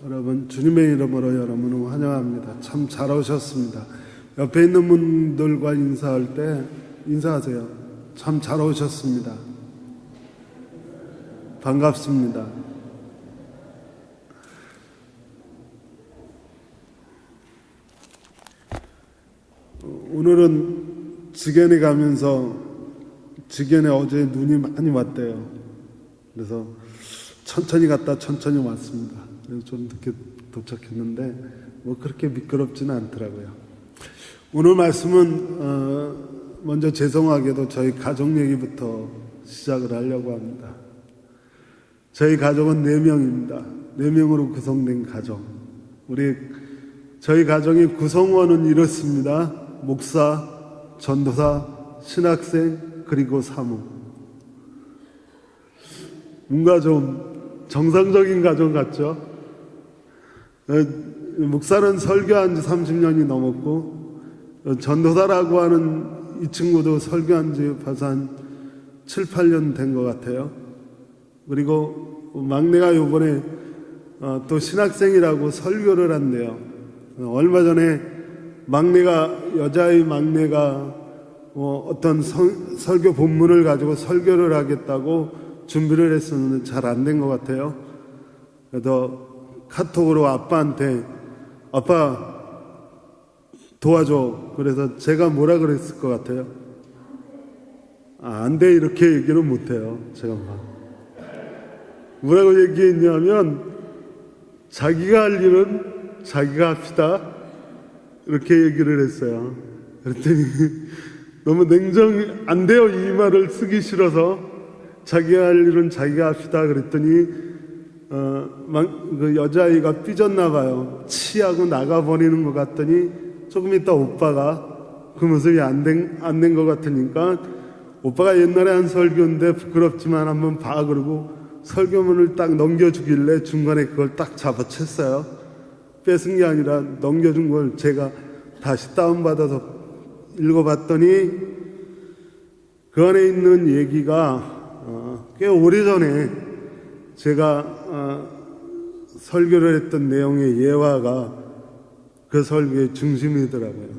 여러분, 주님의 이름으로 여러분을 환영합니다. 참 잘 오셨습니다. 옆에 있는 분들과 인사할 때 인사하세요. 참 잘 오셨습니다. 반갑습니다. 오늘은 지겐에 가면서 지겐에 어제 눈이 많이 왔대요. 그래서 천천히 갔다 천천히 왔습니다. 그래서 좀 늦게 도착했는데 뭐 그렇게 미끄럽지는 않더라고요. 오늘 말씀은 먼저 죄송하게도 저희 가족 얘기부터 시작을 하려고 합니다. 저희 가족은 4명입니다. 4명으로 구성된 가족. 저희 가정의 구성원은 이렇습니다. 목사, 전도사, 신학생, 그리고 사모. 뭔가 좀 정상적인 가정 같죠? 목사는 설교한 지 30년이 넘었고, 전도사라고 하는 이 친구도 설교한 지 벌써 한 7, 8년 된 것 같아요. 그리고 막내가 요번에 또 신학생이라고 설교를 한대요. 얼마 전에 여자의 막내가 어떤 설교 본문을 가지고 설교를 하겠다고 준비를 했었는데 잘 안 된 것 같아요. 그래서 카톡으로 아빠한테 아빠 도와줘. 그래서 제가 뭐라 그랬을 것 같아요? 안 돼, 이렇게 얘기는 못해요. 제가 뭐라고 얘기했냐면 자기가 할 일은 자기가 합시다, 이렇게 얘기를 했어요. 그랬더니 너무 안 돼요, 이 말을 쓰기 싫어서. 자기가 할 일은 자기가 합시다 그랬더니 그 여자아이가 삐졌나 봐요. 치하고 나가버리는 것 같더니 조금 있다 오빠가 그 모습이 안 된 것 같으니까 오빠가 옛날에 한 설교인데 부끄럽지만 한번 봐, 그러고 설교문을 딱 넘겨주길래 중간에 그걸 딱 잡아챘어요. 뺏은 게 아니라 넘겨준 걸 제가 다시 다운받아서 읽어봤더니 그 안에 있는 얘기가 꽤 오래전에 제가 설교를 했던 내용의 예화가 그 설교의 중심이더라고요.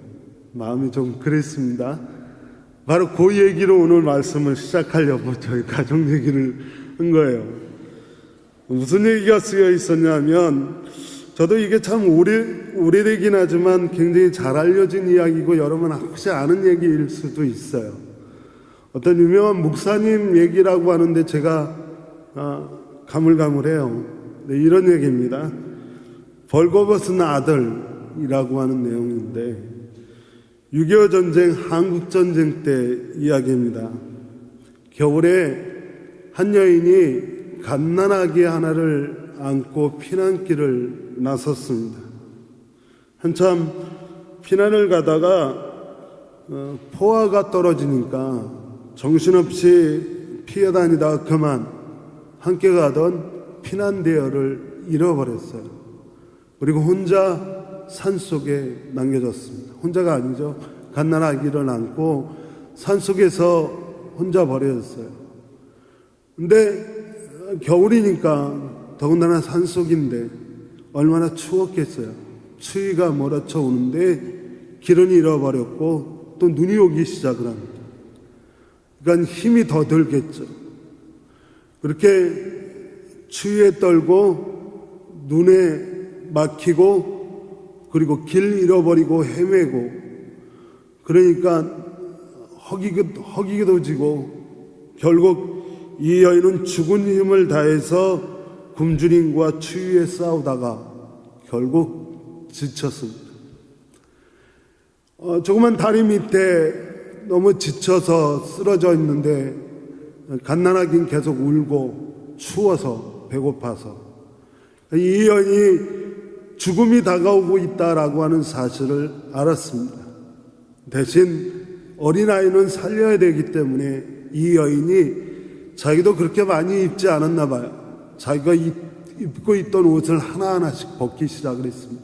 마음이 좀 그랬습니다. 바로 그 얘기로 오늘 말씀을 시작하려고 저희 가족 얘기를 한 거예요. 무슨 얘기가 쓰여 있었냐면, 저도 이게 참 오래되긴 하지만 굉장히 잘 알려진 이야기고 여러분 혹시 아는 얘기일 수도 있어요. 어떤 유명한 목사님 얘기라고 하는데 제가 가물가물해요. 네, 이런 얘기입니다. 벌거벗은 아들이라고 하는 내용인데 6.25 전쟁, 한국전쟁 때 이야기입니다. 겨울에 한 여인이 갓난아기 하나를 안고 피난길을 나섰습니다. 한참 피난을 가다가 포화가 떨어지니까 정신없이 피해다니다 그만 함께 가던 피난대열을 잃어버렸어요. 그리고 혼자 산속에 남겨졌습니다. 혼자가 아니죠. 갓난아기를 안고 산속에서 혼자 버려졌어요. 근데 겨울이니까 더군다나 산속인데 얼마나 추웠겠어요. 추위가 몰아쳐 오는데 길은 잃어버렸고 또 눈이 오기 시작을 합니다. 그러니까 힘이 더 들겠죠. 그렇게 추위에 떨고 눈에 막히고 그리고 길 잃어버리고 헤매고 그러니까 허기도 지고 결국 이 여인은 죽은 힘을 다해서 굶주림과 추위에 싸우다가 결국 지쳤습니다. 조그만 다리 밑에 너무 지쳐서 쓰러져 있는데 갓난아기는 계속 울고 추워서 배고파서 이 여인이 죽음이 다가오고 있다라고 하는 사실을 알았습니다. 대신 어린아이는 살려야 되기 때문에 이 여인이 자기도 그렇게 많이 입지 않았나 봐요. 자기가 입고 있던 옷을 하나하나씩 벗기 시작을 했습니다.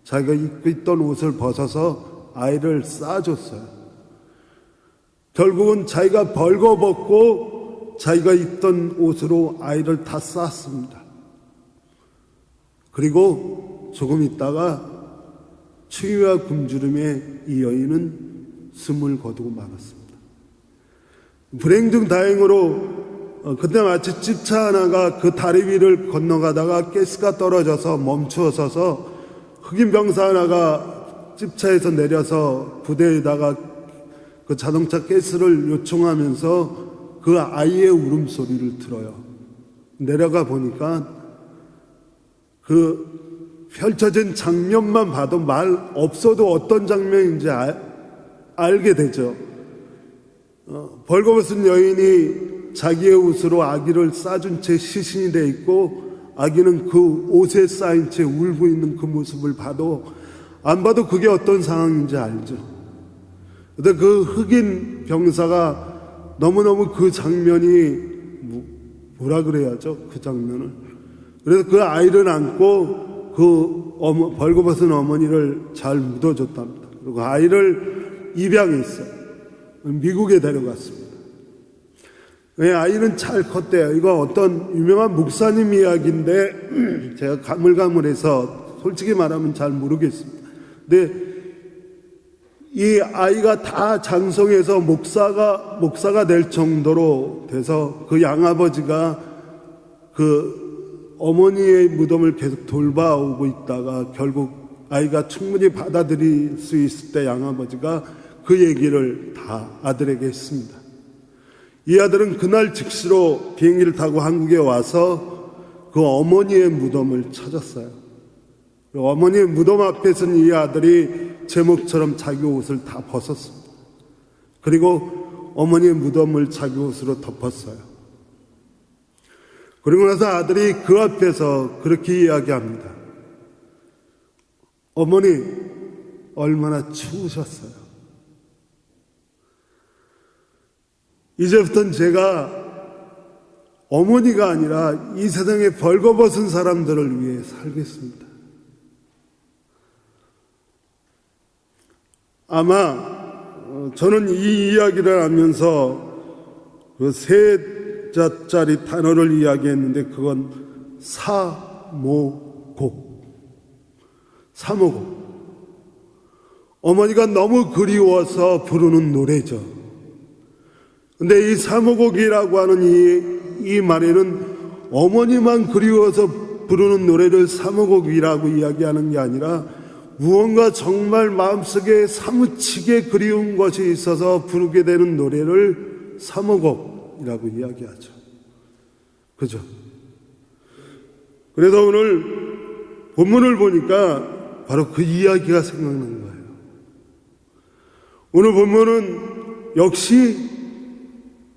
자기가 입고 있던 옷을 벗어서 아이를 쌓아줬어요. 결국은 자기가 벌거벗고 자기가 입던 옷으로 아이를 다 쌌습니다. 그리고 조금 있다가 추위와 굶주림에 이 여인은 숨을 거두고 말았습니다. 불행 중 다행으로 그때 마치 집차 하나가 그 다리 위를 건너가다가 가스가 떨어져서 멈추어 서서 흑인 병사 하나가 집차에서 내려서 부대에다가 그 자동차 가스를 요청하면서 그 아이의 울음소리를 들어요. 내려가 보니까 그 펼쳐진 장면만 봐도 말 없어도 어떤 장면인지 알게 되죠. 벌거벗은 여인이 자기의 옷으로 아기를 싸준 채 시신이 돼 있고 아기는 그 옷에 쌓인 채 울고 있는 그 모습을 봐도 안 봐도 그게 어떤 상황인지 알죠. 근데 그 흑인 병사가 너무너무 그 장면이 뭐라 그래야죠? 그 장면을. 그래서 그 아이를 안고 그 벌거벗은 어머니를 잘 묻어줬답니다. 그리고 아이를 입양했어요. 미국에 데려갔습니다. 아이는 잘 컸대요. 이거 어떤 유명한 목사님 이야기인데 제가 가물가물해서 솔직히 말하면 잘 모르겠습니다. 근데 이 아이가 다 장성해서 목사가 될 정도로 돼서 그 양아버지가 그 어머니의 무덤을 계속 돌봐오고 있다가 결국 아이가 충분히 받아들일 수 있을 때 양아버지가 그 얘기를 다 아들에게 했습니다. 이 아들은 그날 즉시로 비행기를 타고 한국에 와서 그 어머니의 무덤을 찾았어요. 그 어머니의 무덤 앞에서는 이 아들이 제목처럼 자기 옷을 다 벗었습니다. 그리고 어머니의 무덤을 자기 옷으로 덮었어요. 그리고 나서 아들이 그 앞에서 그렇게 이야기합니다. 어머니, 얼마나 추우셨어요. 이제부터는 제가 어머니가 아니라 이 세상에 벌거벗은 사람들을 위해 살겠습니다. 아마 저는 이 이야기를 하면서 그 세 자짜리 단어를 이야기했는데 그건 사모곡. 어머니가 너무 그리워서 부르는 노래죠. 근데 이 사모곡이라고 하는 이 말에는 어머니만 그리워서 부르는 노래를 사모곡이라고 이야기하는 게 아니라 무언가 정말 마음속에 사무치게 그리운 것이 있어서 부르게 되는 노래를 사모곡이라고 이야기하죠. 그죠? 그래서 오늘 본문을 보니까 바로 그 이야기가 생각난 거예요. 오늘 본문은 역시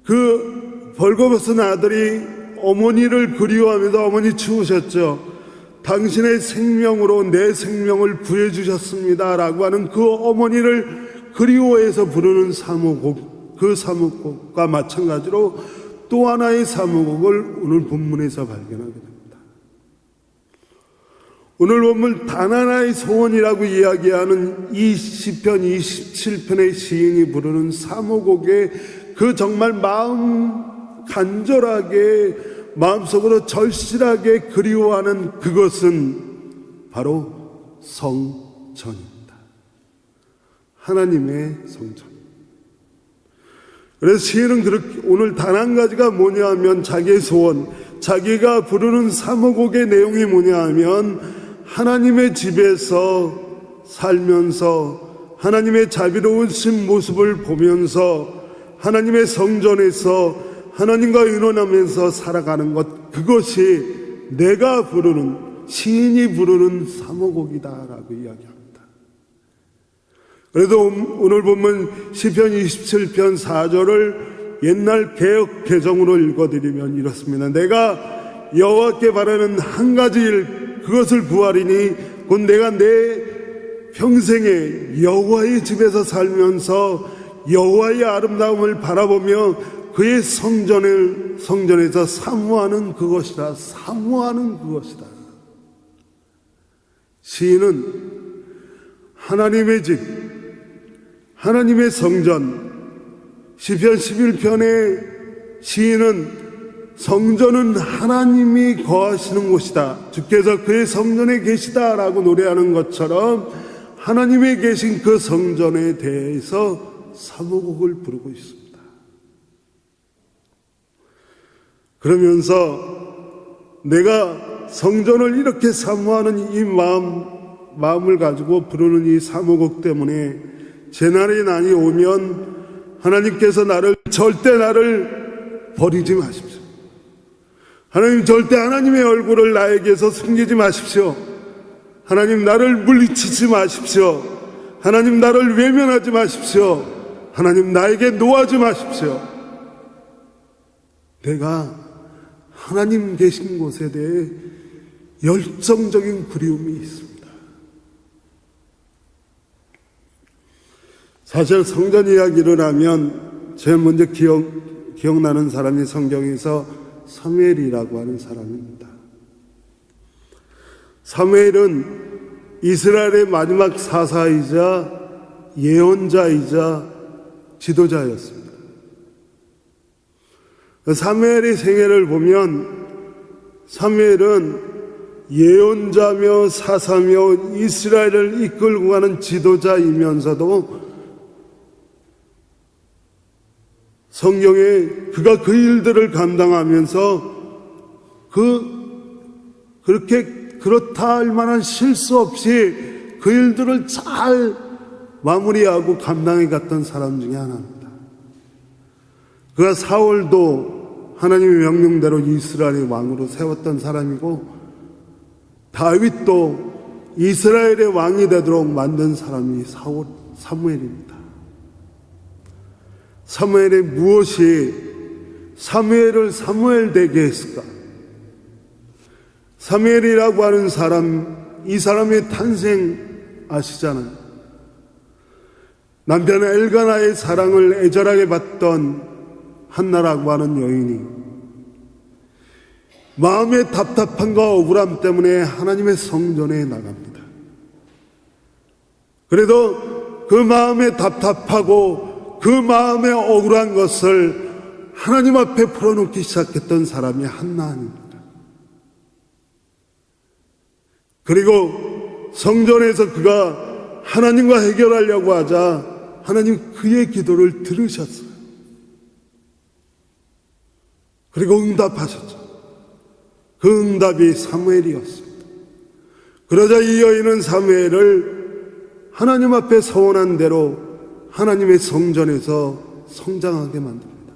그 벌거벗은 아들이 어머니를 그리워하면서 어머니 추우셨죠. 당신의 생명으로 내 생명을 구해주셨습니다 라고 하는 그 어머니를 그리워해서 부르는 사모곡, 그 사모곡과 마찬가지로 또 하나의 사모곡을 오늘 본문에서 발견하게 됩니다. 오늘 본문 단 하나의 소원이라고 이야기하는 이 시편 27편의 시인이 부르는 사모곡의 그 정말 간절하게 마음속으로 절실하게 그리워하는 그것은 바로 성전입니다. 하나님의 성전. 그래서 시인은 그렇게 오늘 단 한 가지가 뭐냐 하면 자기의 소원, 자기가 부르는 사모곡의 내용이 뭐냐 하면 하나님의 집에서 살면서 하나님의 자비로우신 모습을 보면서 하나님의 성전에서 하나님과 의논하면서 살아가는 것, 그것이 내가 부르는, 시인이 부르는 사모곡이다라고 이야기합니다. 그래도 오늘 보면 시편 27편 4절을 옛날 개역 개정으로 읽어드리면 이렇습니다. 내가 여호와께 바라는 한 가지 일, 그것을 구하리니 곧 내가 내 평생에 여호와의 집에서 살면서 여호와의 아름다움을 바라보며 그의 성전에서 사모하는 그것이다. 시인은 하나님의 집, 하나님의 성전, 시편 11편의 시인은 성전은 하나님이 거하시는 곳이다. 주께서 그의 성전에 계시다라고 노래하는 것처럼 하나님이 계신 그 성전에 대해서 사모곡을 부르고 있습니다. 그러면서 내가 성전을 이렇게 사모하는 이 마음을 가지고 부르는 이 사모곡 때문에 제 날이 많이 오면 하나님께서 절대 나를 버리지 마십시오. 하나님 절대 하나님의 얼굴을 나에게서 숨기지 마십시오. 하나님 나를 물리치지 마십시오. 하나님 나를 외면하지 마십시오. 하나님 나에게 노하지 마십시오. 내가 하나님 계신 곳에 대해 열정적인 그리움이 있습니다. 사실 성전 이야기를 하면 제일 먼저 기억나는 사람이 성경에서 사무엘이라고 하는 사람입니다. 사무엘은 이스라엘의 마지막 사사이자 예언자이자 지도자였습니다. 사무엘의 생애를 보면 사무엘은 예언자며 사사며 이스라엘을 이끌고 가는 지도자이면서도 성경에 그가 그 일들을 감당하면서 그렇다 할 만한 실수 없이 그 일들을 잘 마무리하고 감당해 갔던 사람 중에 하나입니다. 그가 사울도 하나님의 명령대로 이스라엘의 왕으로 세웠던 사람이고 다윗도 이스라엘의 왕이 되도록 만든 사람이 사무엘입니다. 사무엘의 무엇이 사무엘을 사무엘 되게 했을까? 사무엘이라고 하는 사람, 이 사람의 탄생 아시잖아요. 남편 엘가나의 사랑을 애절하게 받던 한나라고 하는 여인이 마음의 답답함과 억울함 때문에 하나님의 성전에 나갑니다. 그래도 그 마음에 답답하고 그 마음에 억울한 것을 하나님 앞에 풀어놓기 시작했던 사람이 한나입니다. 그리고 성전에서 그가 하나님과 해결하려고 하자 하나님 그의 기도를 들으셨어요. 그리고 응답하셨죠. 그 응답이 사무엘이었습니다. 그러자 이 여인은 사무엘을 하나님 앞에 서원한 대로 하나님의 성전에서 성장하게 만듭니다.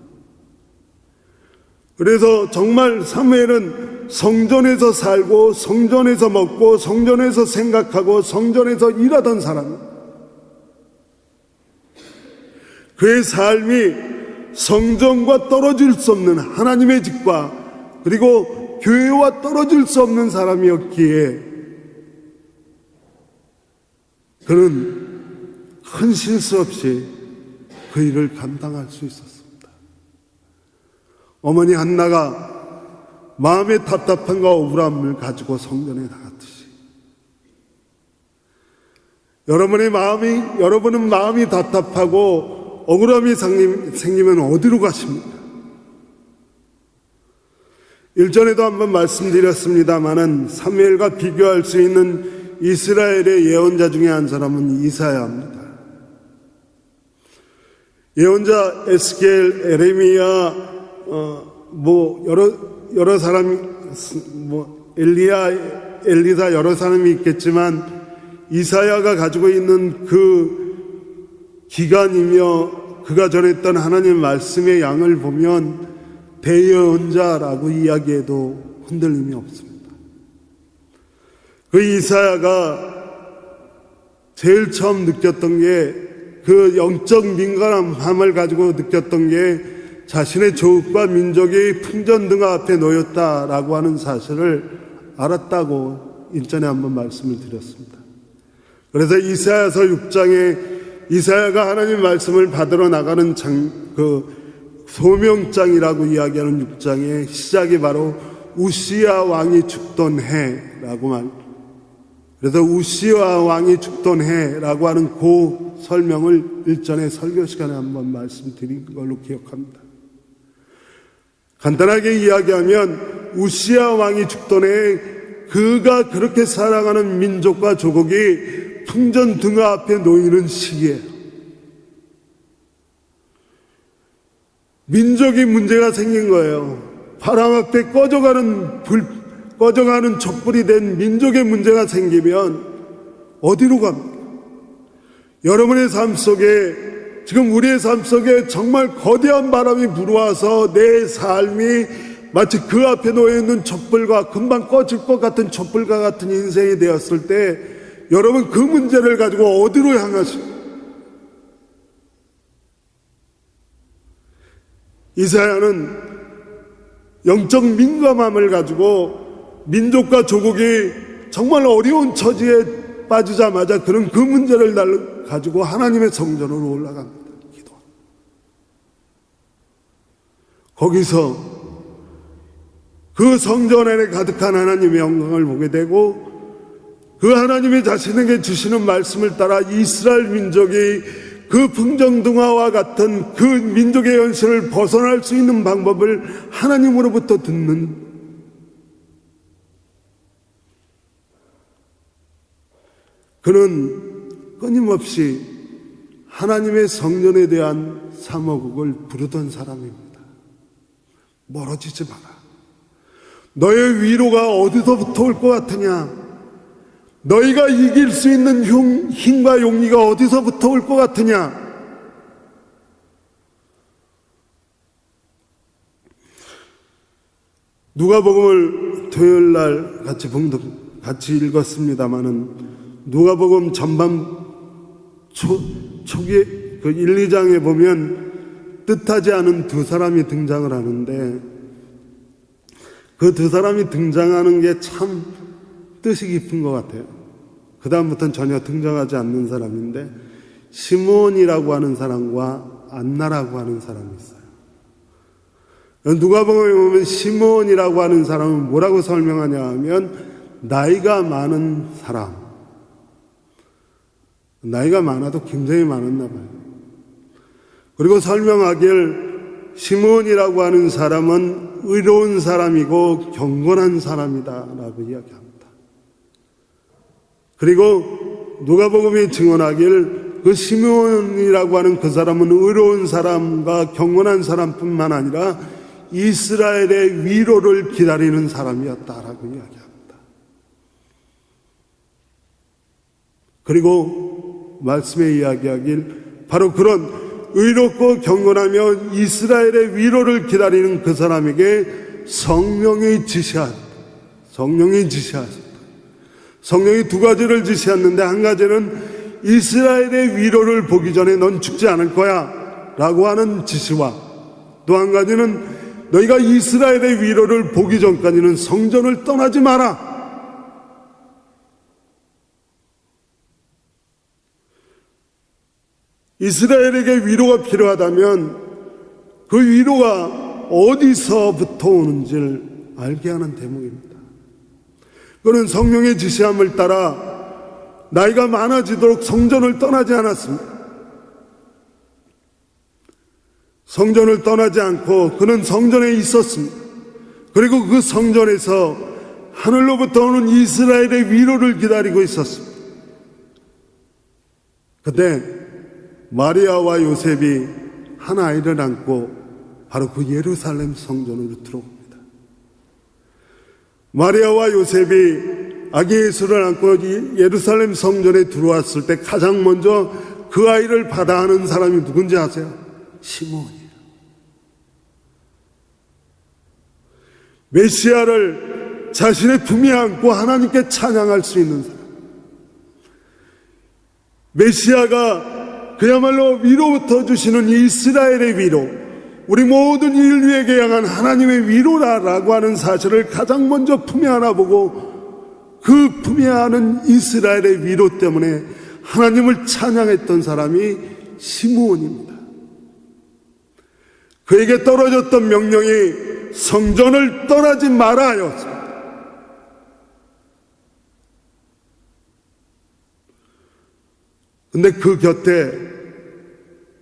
그래서 정말 사무엘은 성전에서 살고 성전에서 먹고 성전에서 생각하고 성전에서 일하던 사람입니다. 그의 삶이 성전과 떨어질 수 없는 하나님의 집과 그리고 교회와 떨어질 수 없는 사람이었기에 그는 큰 실수 없이 그 일을 감당할 수 있었습니다. 어머니 한나가 마음의 답답함과 억울함을 가지고 성전에 나갔듯이 여러분은 마음이 답답하고 억울함이 생기면 어디로 가십니까? 일전에도 한번 말씀드렸습니다마는 사무엘과 비교할 수 있는 이스라엘의 예언자 중에 한 사람은 이사야입니다. 예언자 에스겔, 에레미야, 여러 사람이, 엘리사 여러 사람이 있겠지만 이사야가 가지고 있는 그 기간이며 그가 전했던 하나님 말씀의 양을 보면 대예언자라고 이야기해도 흔들림이 없습니다. 그 이사야가 제일 처음 느꼈던 게 그 영적 민감함을 가지고 느꼈던 게 자신의 조국과 민족의 풍전등화 앞에 놓였다라고 하는 사실을 알았다고 일전에 한번 말씀을 드렸습니다. 그래서 이사야서 6장에 이사야가 하나님 말씀을 받으러 나가는 소명장이라고 이야기하는 6장의 시작이 바로 우시야 왕이 죽던 해라고 그래서 우시야 왕이 죽던 해라고 하는 그 설명을 일전에 설교 시간에 한번 말씀드린 걸로 기억합니다. 간단하게 이야기하면 우시야 왕이 죽던 해에 그가 그렇게 사랑하는 민족과 조국이 풍전등화 앞에 놓이는 시기예요. 민족이 문제가 생긴 거예요. 바람 앞에 꺼져가는 촛불이 된 민족의 문제가 생기면 어디로 갑니까? 여러분의 삶 속에, 지금 우리의 삶 속에 정말 거대한 바람이 불어와서 내 삶이 마치 그 앞에 놓여있는 촛불과 금방 꺼질 것 같은 촛불과 같은 인생이 되었을 때 여러분 그 문제를 가지고 어디로 향하십니까? 이사야는 영적 민감함을 가지고 민족과 조국이 정말 어려운 처지에 빠지자마자 그런 그 문제를 가지고 하나님의 성전으로 올라갑니다. 기도합니다. 거기서 그 성전 안에 가득한 하나님의 영광을 보게 되고 그 하나님이 자신에게 주시는 말씀을 따라 이스라엘 민족이 그 풍정등화와 같은 그 민족의 현실을 벗어날 수 있는 방법을 하나님으로부터 듣는, 그는 끊임없이 하나님의 성전에 대한 사모곡을 부르던 사람입니다. 멀어지지 마라. 너의 위로가 어디서부터 올 것 같으냐? 너희가 이길 수 있는 힘과 용기가 어디서부터 올 것 같으냐? 누가복음을 토요일 날 같이 읽었습니다마는 누가복음 전반 초기 그 1, 2장에 보면 뜻하지 않은 두 사람이 등장을 하는데 그 두 사람이 등장하는 게 참 뜻이 깊은 것 같아요. 그 다음부터는 전혀 등장하지 않는 사람인데 시므온이라고 하는 사람과 안나라고 하는 사람이 있어요. 누가복음에 보면 시므온이라고 하는 사람은 뭐라고 설명하냐 하면 나이가 많은 사람. 나이가 많아도 굉장히 많았나 봐요. 그리고 설명하길 시므온이라고 하는 사람은 의로운 사람이고 경건한 사람이다 라고 이야기합니다. 그리고 누가복음이 증언하길 그 시므온이라고 하는 그 사람은 의로운 사람과 경건한 사람뿐만 아니라 이스라엘의 위로를 기다리는 사람이었다라고 이야기합니다. 그리고 말씀에 이야기하길 바로 그런 의롭고 경건하며 이스라엘의 위로를 기다리는 그 사람에게 성령이 지시하셨다. 성령이 두 가지를 지시했는데 한 가지는 이스라엘의 위로를 보기 전에 넌 죽지 않을 거야 라고 하는 지시와 또 한 가지는 너희가 이스라엘의 위로를 보기 전까지는 성전을 떠나지 마라. 이스라엘에게 위로가 필요하다면 그 위로가 어디서부터 오는지를 알게 하는 대목입니다. 그는 성령의 지시함을 따라 나이가 많아지도록 성전을 떠나지 않았습니다. 성전을 떠나지 않고 그는 성전에 있었습니다. 그리고 그 성전에서 하늘로부터 오는 이스라엘의 위로를 기다리고 있었습니다. 그때 마리아와 요셉이 한 아이를 안고 바로 그 예루살렘 성전으로 들어옵니다. 마리아와 요셉이 아기 예수를 안고 예루살렘 성전에 들어왔을 때 가장 먼저 그 아이를 받아안은 사람이 누군지 아세요? 시므온이에요. 메시아를 자신의 품에 안고 하나님께 찬양할 수 있는 사람. 메시아가 그야말로 위로부터 주시는 이스라엘의 위로, 우리 모든 인류에게 향한 하나님의 위로라라고 하는 사실을 가장 먼저 품에 안아보고 그 품에 안은 이스라엘의 위로 때문에 하나님을 찬양했던 사람이 시므온입니다. 그에게 떨어졌던 명령이 성전을 떠나지 마라였습니다. 근데 그 곁에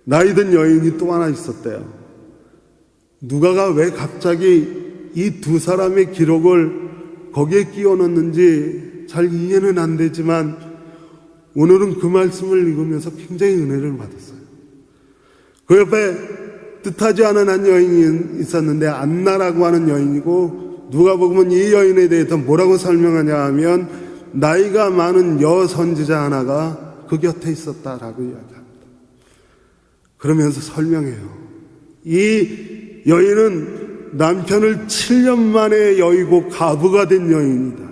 나이든 여인이 또 하나 있었대요. 누가가 왜 갑자기 이 두 사람의 기록을 거기에 끼워 넣는지 잘 이해는 안 되지만 오늘은 그 말씀을 읽으면서 굉장히 은혜를 받았어요. 그 옆에 뜻하지 않은 한 여인이 있었는데 안나라고 하는 여인이고, 누가복음은 이 여인에 대해서 뭐라고 설명하냐 하면 나이가 많은 여선지자 하나가 그 곁에 있었다라고 이야기합니다. 그러면서 설명해요. 이 여인은 남편을 7년 만에 여의고 가부가 된 여인이다.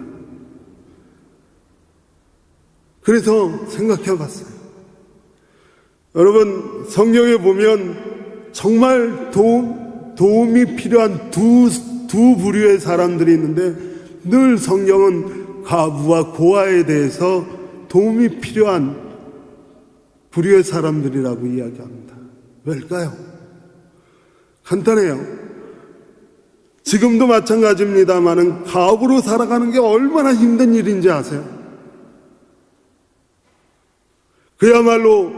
그래서 생각해 봤어요. 여러분, 성경에 보면 정말 도움이 필요한 두 부류의 사람들이 있는데 늘 성경은 가부와 고아에 대해서 도움이 필요한 부류의 사람들이라고 이야기합니다. 왜일까요? 간단해요. 지금도 마찬가지입니다만은 가부로 살아가는 게 얼마나 힘든 일인지 아세요? 그야말로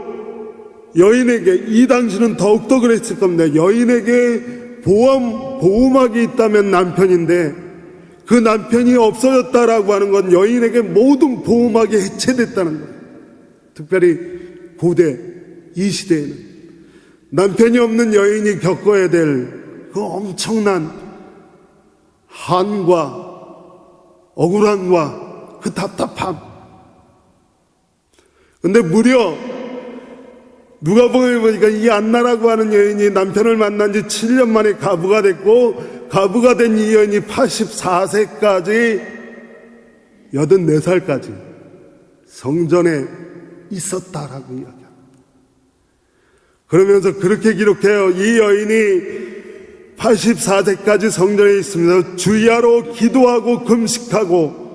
여인에게, 이 당시는 더욱더 그랬을 겁니다. 여인에게 보호막이 있다면 남편인데 그 남편이 없어졌다라고 하는 건 여인에게 모든 보호막이 해체됐다는 거예요. 특별히 고대, 이 시대에는 남편이 없는 여인이 겪어야 될 그 엄청난 한과 억울함과 그 답답함. 근데 무려 누가복음에 보니까 이 안나라고 하는 여인이 남편을 만난 지 7년 만에 가부가 됐고, 가부가 된 이 여인이 84세까지 84살까지 성전에 있었다라고 이야기합니다. 그러면서 그렇게 기록해요. 이 여인이 84세까지 성전에 있으면서 주야로 기도하고 금식하고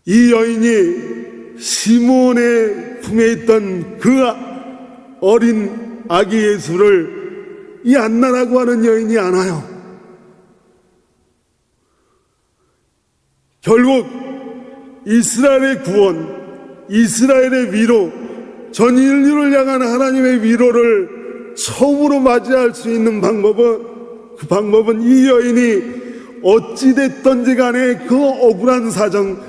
이 여인이 시몬의 품에 있던 그 어린 아기 예수를 이 안나라고 하는 여인이 안아요. 결국 이스라엘의 구원, 이스라엘의 위로, 전 인류를 향한 하나님의 위로를 처음으로 맞이할 수 있는 그 방법은 이 여인이 어찌됐던지 간에 그 억울한 사정,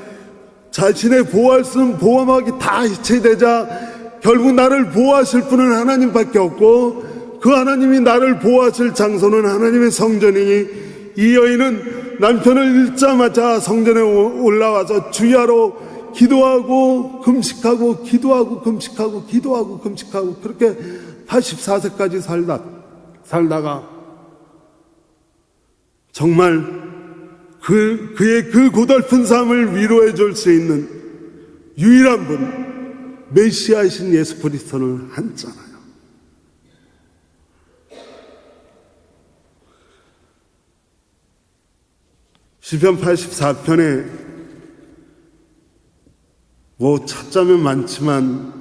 자신의 보호할 수 있는 보호막이 다 해체되자 결국 나를 보호하실 분은 하나님밖에 없고, 그 하나님이 나를 보호하실 장소는 하나님의 성전이니 이 여인은 남편을 잃자마자 성전에 올라와서 주야로 기도하고 금식하고 그렇게 84세까지 살다가 정말 그의 그 고달픈 삶을 위로해 줄 수 있는 유일한 분, 메시아이신 예수 그리스도를 앉잖아요. 시편 84편에 뭐 찾자면 많지만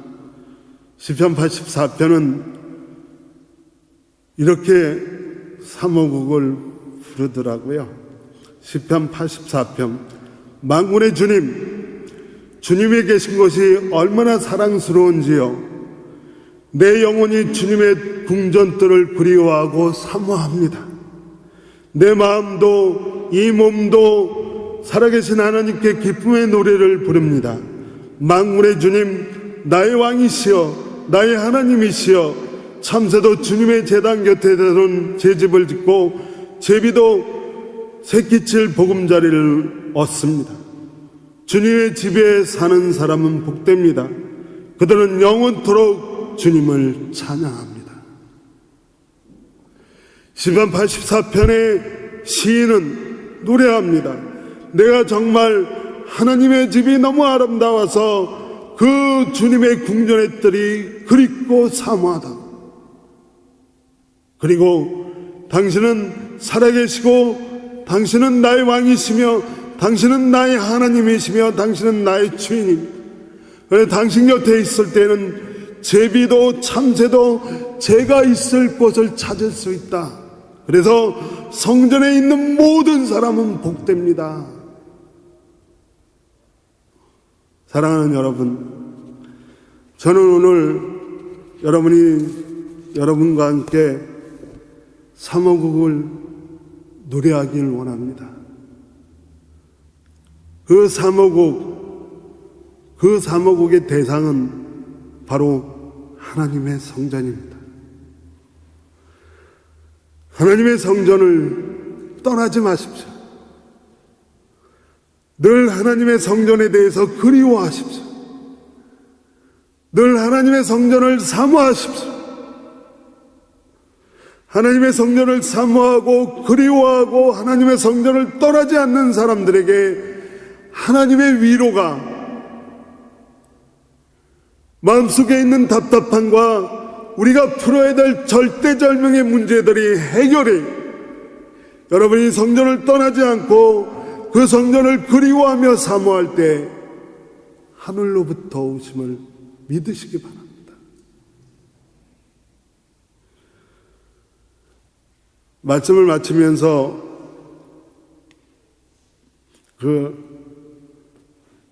시편 84편은 이렇게 사모곡을 부르더라고요. 시편 84편, 만군의 주님, 주님이 계신 것이 얼마나 사랑스러운지요. 내 영혼이 주님의 궁전들을 그리워하고 사모합니다. 내 마음도 이 몸도 살아계신 하나님께 기쁨의 노래를 부릅니다. 만군의 주님, 나의 왕이시여, 나의 하나님이시여, 참새도 주님의 제단 곁에 대는 제 집을 짓고 제비도 새끼칠 보금자리를 얻습니다. 주님의 집에 사는 사람은 복됩니다. 그들은 영원토록 주님을 찬양합니다. 시편 84편의 시인은 노래합니다. 내가 정말 하나님의 집이 너무 아름다워서 그 주님의 궁전의 뜰이 그립고 사모하다. 그리고 당신은 살아계시고 당신은 나의 왕이시며 당신은 나의 하나님이시며 당신은 나의 주인입니다. 그래서 당신 곁에 있을 때는 제비도 참새도 제가 있을 곳을 찾을 수 있다. 그래서 성전에 있는 모든 사람은 복됩니다. 사랑하는 여러분, 저는 오늘 여러분과 함께 사모곡을 노래하길 원합니다. 그 사모곡의 대상은 바로 하나님의 성전입니다. 하나님의 성전을 떠나지 마십시오. 늘 하나님의 성전에 대해서 그리워하십시오. 늘 하나님의 성전을 사모하십시오. 하나님의 성전을 사모하고 그리워하고 하나님의 성전을 떠나지 않는 사람들에게 하나님의 위로가, 마음속에 있는 답답함과 우리가 풀어야 될 절대절명의 문제들이 해결이, 여러분이 성전을 떠나지 않고 그 성전을 그리워하며 사모할 때 하늘로부터 오심을 믿으시기 바랍니다. 말씀을 마치면서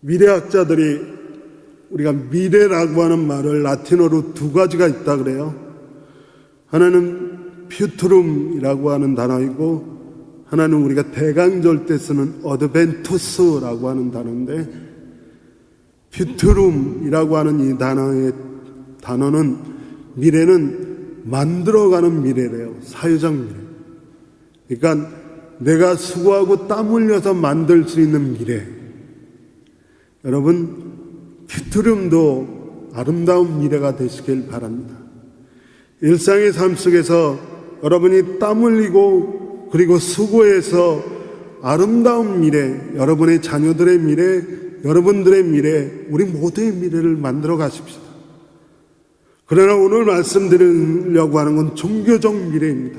미래학자들이, 우리가 미래라고 하는 말을 라틴어로 두 가지가 있다 그래요. 하나는 퓨투룸이라고 하는 단어이고, 하나는 우리가 대강절 때 쓰는 어드벤투스라고 하는 단어인데, 퓨투룸이라고 하는 이 단어는 미래는 만들어가는 미래래요. 사회적 미래. 그러니까 내가 수고하고 땀 흘려서 만들 수 있는 미래. 여러분, 퓨투룸도 아름다운 미래가 되시길 바랍니다. 일상의 삶 속에서 여러분이 땀 흘리고 그리고 수고해서 아름다운 미래, 여러분의 자녀들의 미래, 여러분들의 미래, 우리 모두의 미래를 만들어 가십시다. 그러나 오늘 말씀드리려고 하는 건 종교적 미래입니다.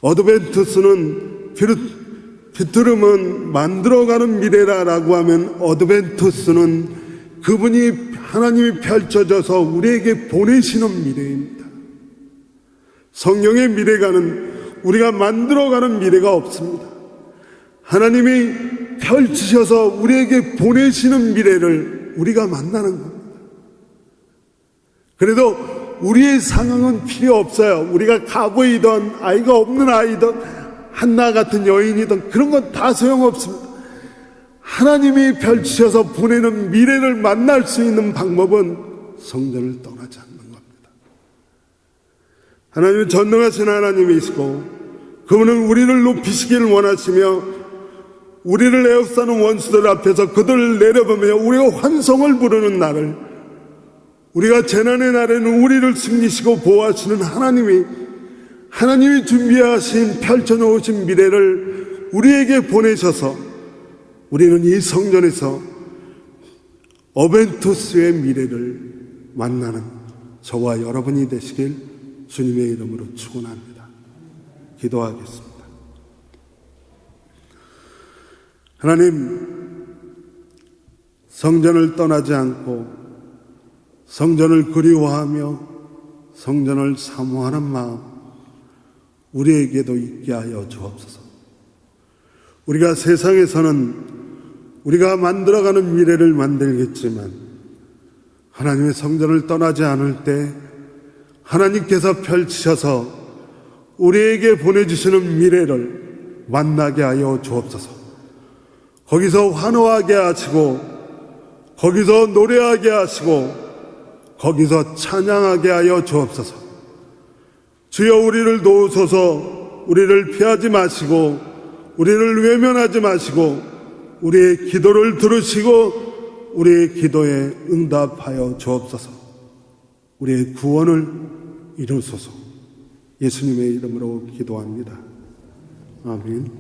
어드벤투스는 퓨투름은 만들어가는 미래라고 하면, 어드벤투스는 하나님이 펼쳐져서 우리에게 보내시는 미래입니다. 성령의 미래가는 우리가 만들어가는 미래가 없습니다. 하나님이 펼치셔서 우리에게 보내시는 미래를 우리가 만나는 겁니다. 그래도 우리의 상황은 필요 없어요. 우리가 가부이든 아이가 없는 아이든 한나 같은 여인이든 그런 건 다 소용없습니다. 하나님이 펼치셔서 보내는 미래를 만날 수 있는 방법은 성전을 떠나지 않는 겁니다. 하나님은 전능하신 하나님이시고, 그분은 우리를 높이시기를 원하시며, 우리를 에워싸는 원수들 앞에서 그들을 내려보며 우리가 환송을 부르는 날을, 우리가 재난의 날에는 우리를 승리시고 보호하시는 하나님이 준비하신 펼쳐놓으신 미래를 우리에게 보내셔서 우리는 이 성전에서 어벤투스의 미래를 만나는 저와 여러분이 되시길 주님의 이름으로 축원합니다. 기도하겠습니다. 하나님, 성전을 떠나지 않고 성전을 그리워하며 성전을 사모하는 마음 우리에게도 있게 하여 주옵소서. 우리가 세상에서는 우리가 만들어가는 미래를 만들겠지만, 하나님의 성전을 떠나지 않을 때 하나님께서 펼치셔서 우리에게 보내주시는 미래를 만나게 하여 주옵소서. 거기서 환호하게 하시고, 거기서 노래하게 하시고, 거기서 찬양하게 하여 주옵소서. 주여, 우리를 도우소서. 우리를 피하지 마시고, 우리를 외면하지 마시고, 우리의 기도를 들으시고 우리의 기도에 응답하여 주옵소서. 우리의 구원을 이루소서. 예수님의 이름으로 기도합니다. 아멘.